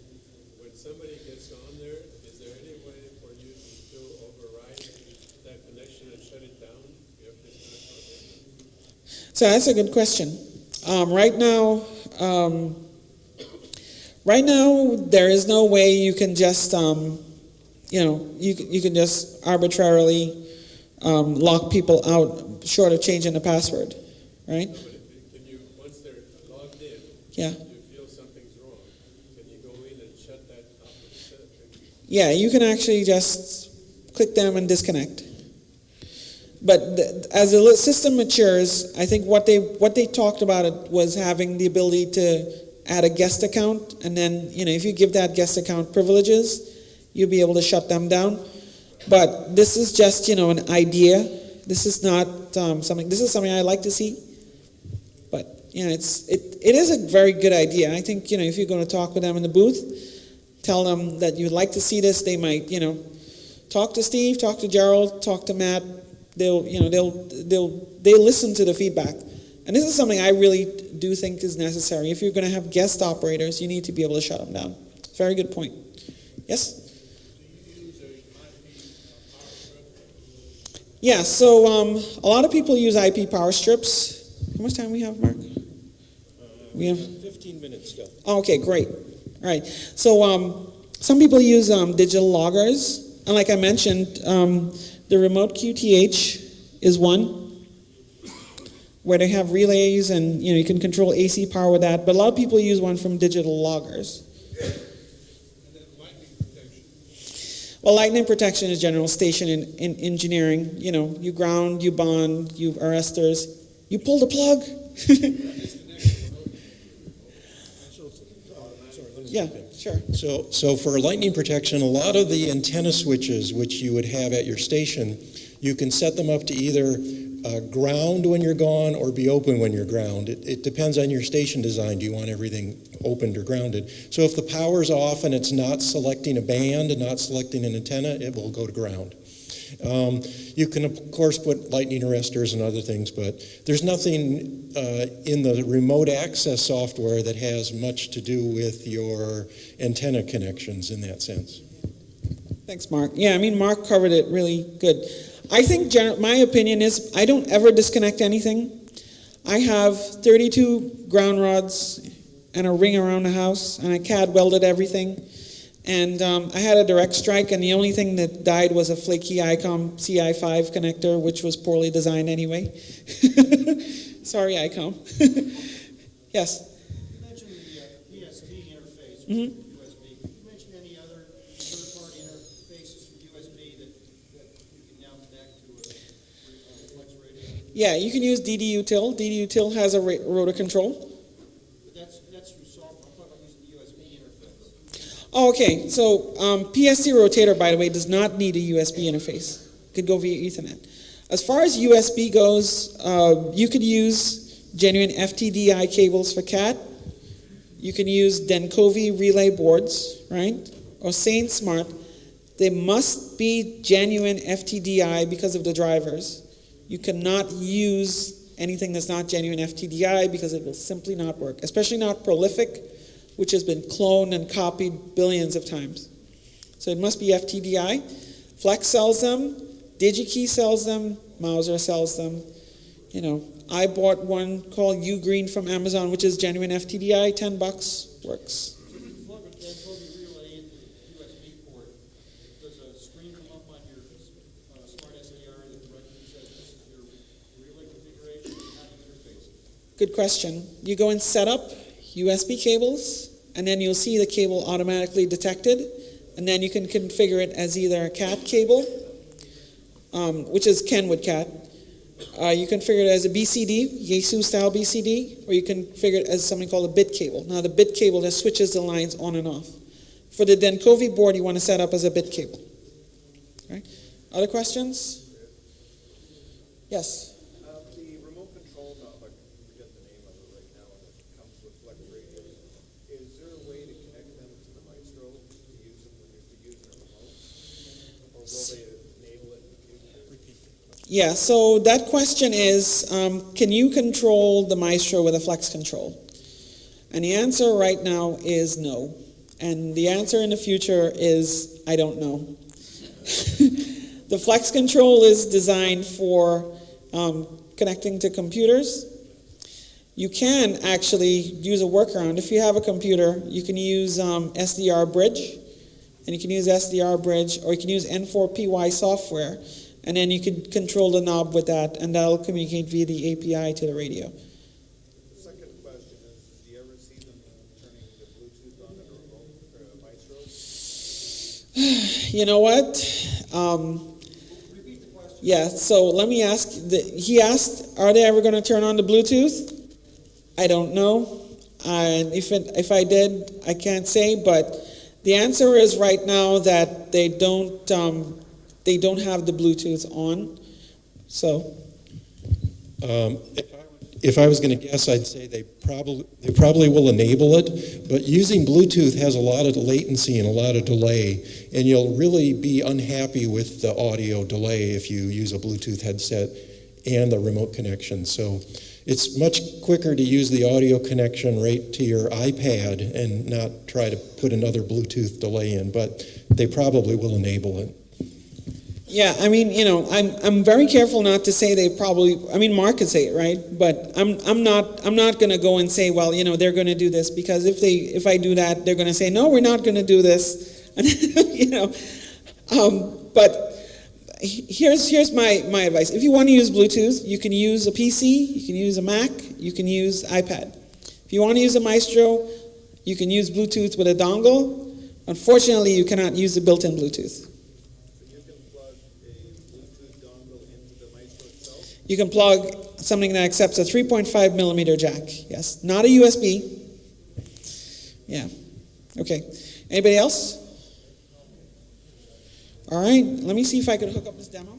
When somebody gets on there, is there any way for you to override that connection and shut it down? You have this kind of problem? So that's a good question. Right now, there is no way you can just you can just arbitrarily lock people out short of changing the password, right? No, but can you, once they're logged in, Yeah. you feel something's wrong, can you go in and shut that off with the setup? Yeah, you can actually just click them and disconnect. But as the system matures, I think what they talked about it was having the ability to add a guest account, and then if you give that guest account privileges, you'll be able to shut them down. But this is just an idea. This is not something. This is something I like to see. But it is a very good idea. I think if you're going to talk with them in the booth, tell them that you'd like to see this. They might talk to Steve, talk to Gerald, talk to Matt. They'll listen to the feedback. And this is something I really do think is necessary. If you're going to have guest operators, you need to be able to shut them down. Very good point. Yes? Yeah, so a lot of people use IP power strips. How much time we have, Mark? We have 15 minutes still. Oh, okay, great. All right. So some people use digital loggers. And like I mentioned, the remote QTH is one where they have relays and you can control AC power with that. But a lot of people use one from digital loggers. And then lightning protection. Well, lightning protection is general station in engineering. You ground, you bond, you arresters. You pull the plug. Yeah, sure. So for lightning protection, a lot of the antenna switches which you would have at your station, you can set them up to either ground when you're gone or be open when you're ground. It depends on your station design. Do you want everything opened or grounded? So if the power's off and it's not selecting a band and not selecting an antenna, it will go to ground. You can, of course, put lightning arresters and other things, but there's nothing in the remote access software that has much to do with your antenna connections in that sense. Thanks, Mark. Yeah, Mark covered it really good. I think my opinion is I don't ever disconnect anything. I have 32 ground rods and a ring around the house, and I CAD welded everything. And I had a direct strike, and the only thing that died was a flaky ICOM CI5 connector, which was poorly designed anyway. Sorry, ICOM. Yes? You mentioned the PST interface with USB. Could you mention any other third-party interfaces for USB that you can now connect to a flex radio? Yeah, you can use DDUtil. DDUtil has a rotor control. But that's through software. I'm talking about using the USB interface. Oh, okay, so PST rotator, by the way, does not need a USB interface. It could go via Ethernet. As far as USB goes, you could use genuine FTDI cables for CAT. You can use Denkovi relay boards, right? Or Saint Smart. They must be genuine FTDI because of the drivers. You cannot use anything that's not genuine FTDI because it will simply not work, especially not prolific, which has been cloned and copied billions of times. So it must be FTDI. Flex sells them, DigiKey sells them, Mauser sells them. I bought one called Ugreen from Amazon, which is genuine FTDI, $10, works. If you plug a Denkovi relay into the USB port, does a screen come up on your smart SDR that directly says this is your relay configuration and how to interface it? Good question. You go and set up USB cables, and then you'll see the cable automatically detected, and then you can configure it as either a CAT cable, which is Kenwood CAT. You can configure it as a BCD, Yaesu style BCD, or you can configure it as something called a bit cable. Now the bit cable just switches the lines on and off. For the Denkovi board, you want to set up as a bit cable. Right? Other questions? Yes? The remote control knob, I forget the name of it right now, and it comes with flex radios. Is there a way to connect them to the Maestro to use them when you're using a remote? Or will they enable it in the future? Yeah, so that question is, can you control the Maestro with a flex control? And the answer right now is no. And the answer in the future is, I don't know. The flex control is designed for connecting to computers. You can actually use a workaround. If you have a computer, you can use SDR bridge and you can use SDR bridge, or you can use N4PY software, and then you can control the knob with that, and that'll communicate via the API to the radio. The second question is, do you ever see them turning the Bluetooth on in a remote maestro? You know what? Yeah, so let me ask, he asked, are they ever going to turn on the Bluetooth? I don't know. And if I did, I can't say, but the answer is right now that they don't have the Bluetooth on. So if I was going to guess, I'd say they probably will enable it, but using Bluetooth has a lot of latency and a lot of delay, and you'll really be unhappy with the audio delay if you use a Bluetooth headset and the remote connection. So it's much quicker to use the audio connection right to your iPad and not try to put another Bluetooth delay in, but they probably will enable it. yeah, I mean, you know, I'm very careful not to say they probably. I mean, Mark could say it, right? But I'm not going to go and say, well, you know, they're going to do this, because if I do that, they're going to say, no, we're not going to do this, and you know. But here's my advice. If you want to use Bluetooth, you can use a PC, you can use a Mac, you can use iPad. If you want to use a Maestro, you can use Bluetooth with a dongle. Unfortunately, you cannot use the built-in Bluetooth. You can plug something that accepts a 3.5 millimeter jack. Yes, not a USB. Yeah. Okay. Anybody else? All right. Let me see if I can hook up this demo.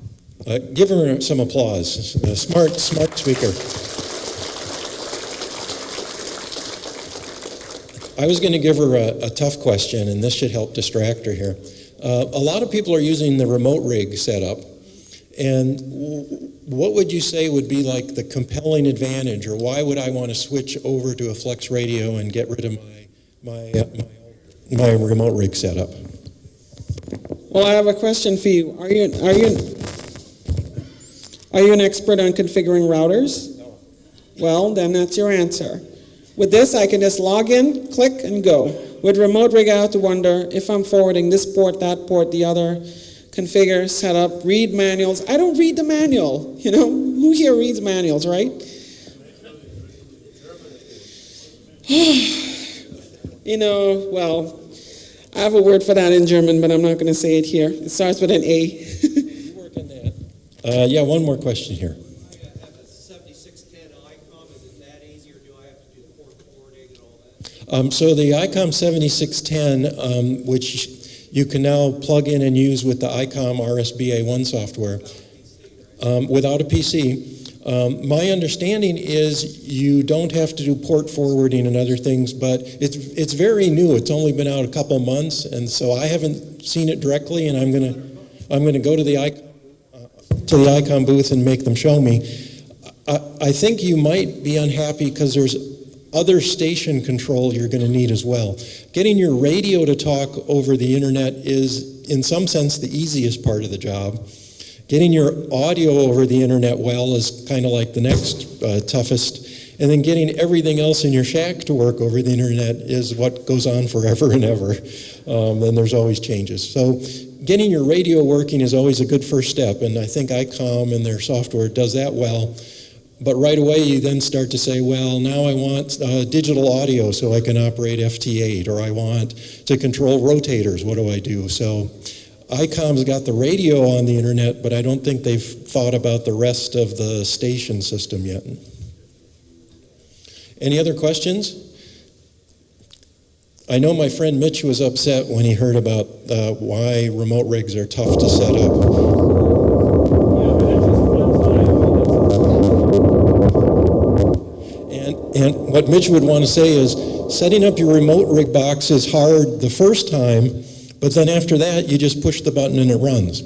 Give her some applause. A smart speaker. I was going to give her a tough question, and this should help distract her here. A lot of people are using the remote rig setup. And what would you say would be like the compelling advantage, or why would I want to switch over to a Flex radio and get rid of my remote rig setup? Well, I have a question for you. Are you an expert on configuring routers? No. Well, then that's your answer. With this, I can just log in, click, and go. With remote rig, I have to wonder if I'm forwarding this port, that port, the other. Configure, set up, read manuals. I don't read the manual, you know. Who here reads manuals, right? You know, well, I have a word for that in German, but I'm not going to say it here. It starts with an A. You work on that. Yeah, one more question here. I have a 7610 ICOM. Is it that easy, or do I have to do the port forwarding and all that? So the ICOM 7610, which you can now plug in and use with the ICOM RSBA1 software without a PC. My understanding is you don't have to do port forwarding and other things, but it's very new. It's only been out a couple months, and so I haven't seen it directly. And I'm gonna go to the ICOM booth and make them show me. I think you might be unhappy because there's other station control you're going to need as well. Getting your radio to talk over the internet is, in some sense, the easiest part of the job. Getting your audio over the internet well is kind of like the next toughest. And then getting everything else in your shack to work over the internet is what goes on forever and ever. And there's always changes. So getting your radio working is always a good first step, and I think ICOM and their software does that well. But right away, you then start to say, well, now I want digital audio so I can operate FT8, or I want to control rotators. What do I do? So ICOM's got the radio on the internet, but I don't think they've thought about the rest of the station system yet. Any other questions? I know my friend Mitch was upset when he heard about why remote rigs are tough to set up. And what Mitch would want to say is, setting up your remote rig box is hard the first time, but then after that, you just push the button and it runs.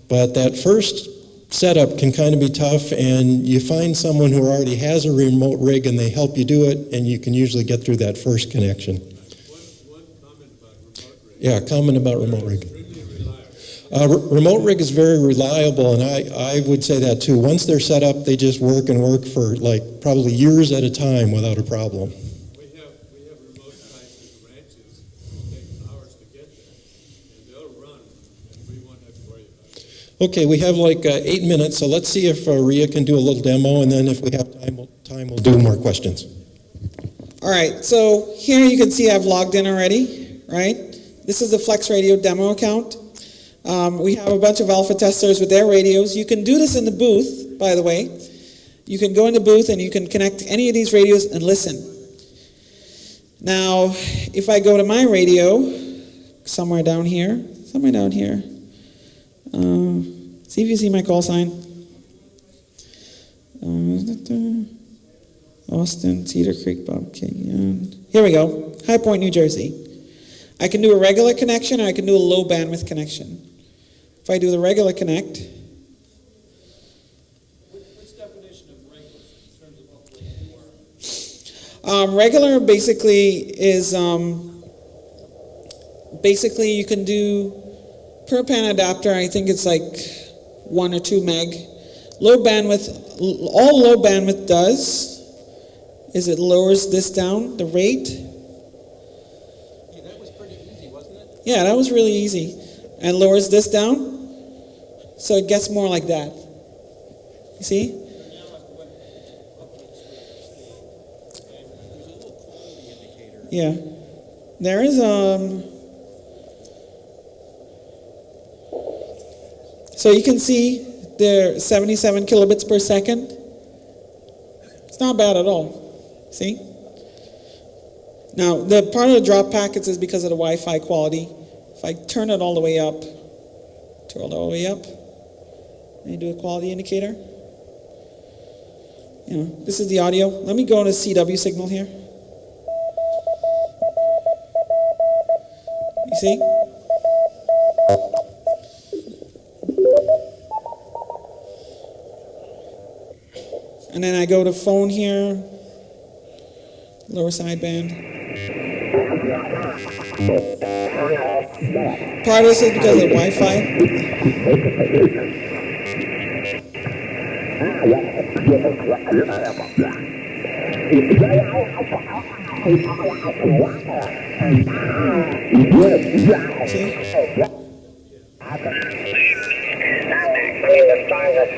But that first setup can kind of be tough, and you find someone who already has a remote rig and they help you do it, and you can usually get through that first connection. One comment about remote rig. Yeah, comment about remote rig. Remote rig is very reliable, and I would say that too. Once they're set up, they just work and work for like probably years at a time without a problem. We have remote sites in ranches that take hours to get there, and Okay, we have like 8 minutes, so let's see if Rhea can do a little demo, and then if we have time, we'll do more questions. All right, so here you can see I've logged in already, right? This is the Flex Radio demo account. We have a bunch of alpha testers with their radios. You can do this in the booth, by the way. You can go in the booth and you can connect any of these radios and listen. Now, if I go to my radio, somewhere down here, see if you see my call sign. Austin, Cedar Creek, Bob King. Here we go. High Point, New Jersey. I can do a regular connection or I can do a low bandwidth connection. If I do the regular connect. What's the definition of regular in terms of uplink requirements? Regular basically is, basically you can do per pan adapter, I think it's like 1 or 2 meg. Low bandwidth, all low bandwidth does is it lowers this down, the rate. Yeah, that was pretty easy, wasn't it? Yeah, that was really easy. And lowers this down, so it gets more like that. You see? There's a little quality indicator. Yeah. There is so you can see there 77 kilobits per second. It's not bad at all. See? Now, the part of the drop packets is because of the Wi-Fi quality. If I turn it all the way up, and you do a quality indicator. You know, this is the audio. Let me go to CW signal here. You see? And then I go to phone here, lower sideband. Part of this is because of the Wi-Fi. See?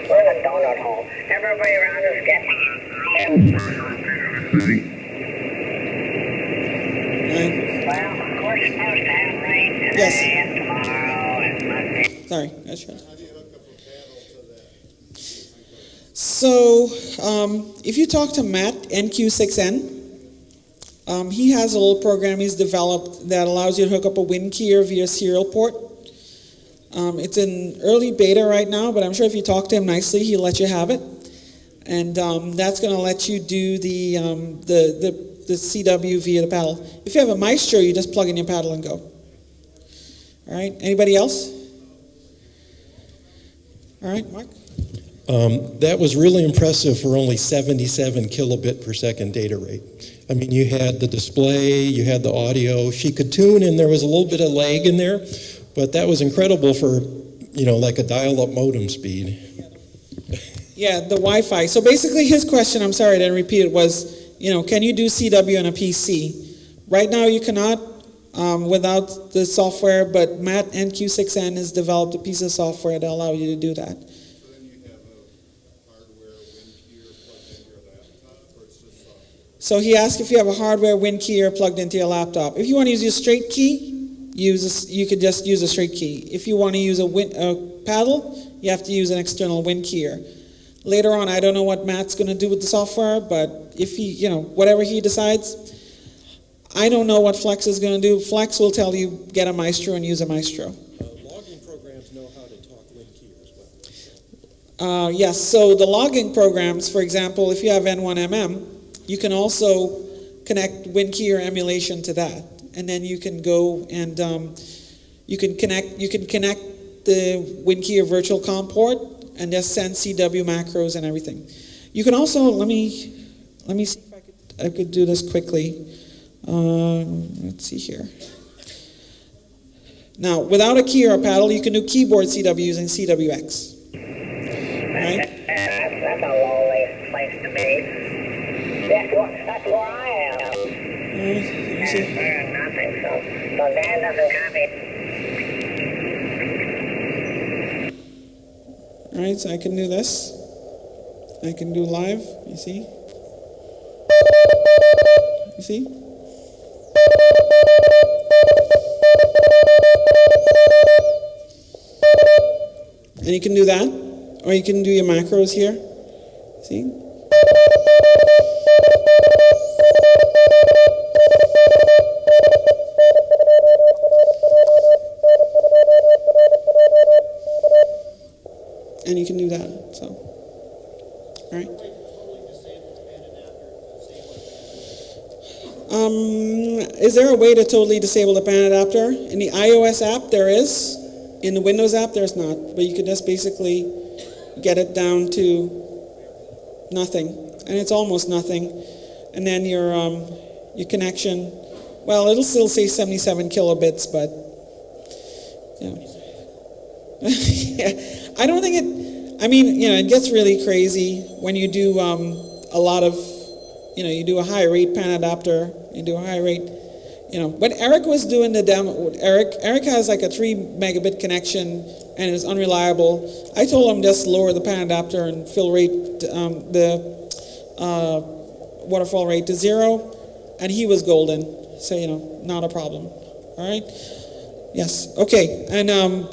We're in a donut hole. Everybody around us gets well, of course, it's supposed to have rain today Yes. and tomorrow and Monday. Sorry, that's right. How do you hook up a panel to that? So, if you talk to Matt, NQ6N, he has a little program he's developed that allows you to hook up a WinKeyer via serial port. It's in early beta right now, but I'm sure if you talk to him nicely, he'll let you have it. And that's going to let you do the CW via the paddle. If you have a Maestro, you just plug in your paddle and go. All right, anybody else? All right, Mark? That was really impressive for only 77 kilobit per second data rate. I mean, you had the display, you had the audio. She could tune, and there was a little bit of lag in there, but that was incredible for, you know, like a dial-up modem speed. Yeah, the Wi-Fi. So basically his question, I'm sorry I didn't repeat it, was, you know, can you do CW on a PC? Right now you cannot without the software, but Matt NQ6N has developed a piece of software that allows you to do that. So then you have a hardware WinKeyer plugged into your laptop, or it's just software? So he asked if you have a hardware WinKeyer plugged into your laptop. If you want to use a straight key, you could just use a straight key. If you want to use a paddle, you have to use an external WinKeyer. Later on, I don't know what Matt's going to do with the software, but if he, you know, whatever he decides, I don't know what Flex is going to do. Flex will tell you, get a Maestro and use a Maestro. Logging programs know how to talk WinKeyer as well. Yes, so the logging programs, for example, if you have N1MM, you can also connect WinKeyer emulation to that. And then you can go and you can connect the WinKeyer virtual COM port and just send CW macros and everything. You can also, let me see if I could do this quickly. Let's see here. Now, without a key or a paddle, you can do keyboard CW using CWX. Right? That's a lonely place to be. That's where I am. Let me see. Nothing, so Dan doesn't copy. All right, so I can do this. I can do live, you see? You see? And you can do that, or you can do your macros here. See? And you can do that, so. All right. Is there a way to totally disable the pan adapter? In the iOS app, there is. In the Windows app, there's not. But you can just basically get it down to nothing. And it's almost nothing. And then your connection, well, it'll still say 77 kilobits, but, you know. Yeah, I don't think it, I mean, you know, it gets really crazy when you do a lot of, you know, you do a high rate pan adapter, you do a high rate, you know. When Eric was doing the demo, Eric has like a 3 megabit connection and it's unreliable. I told him just lower the pan adapter and fill rate, the waterfall rate to 0, and he was golden. So, you know, not a problem. All right? Yes. Okay. And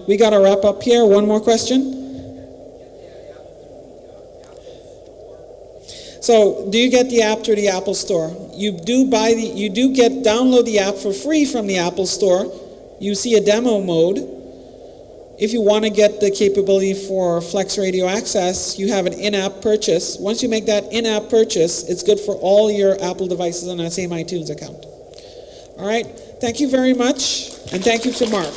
we got to wrap up here. One more question. So, do you get the app through the Apple Store? You do download the app for free from the Apple Store. You see a demo mode. If you want to get the capability for Flex Radio Access, you have an in-app purchase. Once you make that in-app purchase, it's good for all your Apple devices on that same iTunes account. All right. Thank you very much, and thank you to Mark.